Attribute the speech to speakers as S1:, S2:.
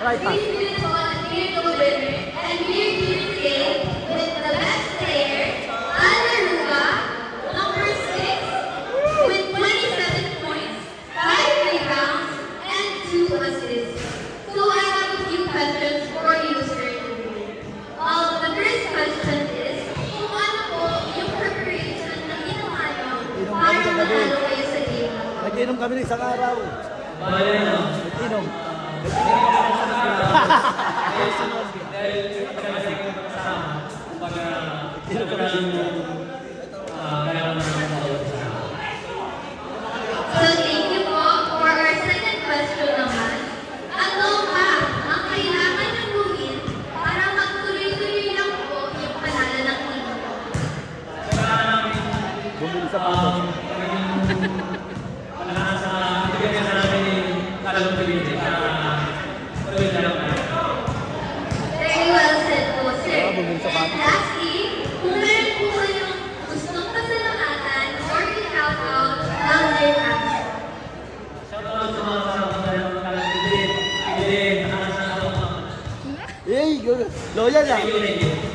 S1: right hand.
S2: Please do call the winner, and we're here today with the best player, Alaruga, number 6, with 27 points, 5 rebounds, and 2 assists. So I have a few questions for you, sir. The first question is, kung ano po yung preparation na ginawa niyo para manalo kayo sa game na to?
S1: Nag-inom kami ng isang araw. Nag-inom.
S2: So thank you po. For our second question naman, ano ba ang kailangan niyong gawin para magtuloy-tuloy lang po yung panalo ng team ko?
S1: Bumili sa pato.
S2: Very well said po, sir.
S1: Bumili sa pato.
S2: And lastly, kung meron po kayong gustong pasalamatan or i-shoutout ng their fans.
S1: Eh, loyal ah.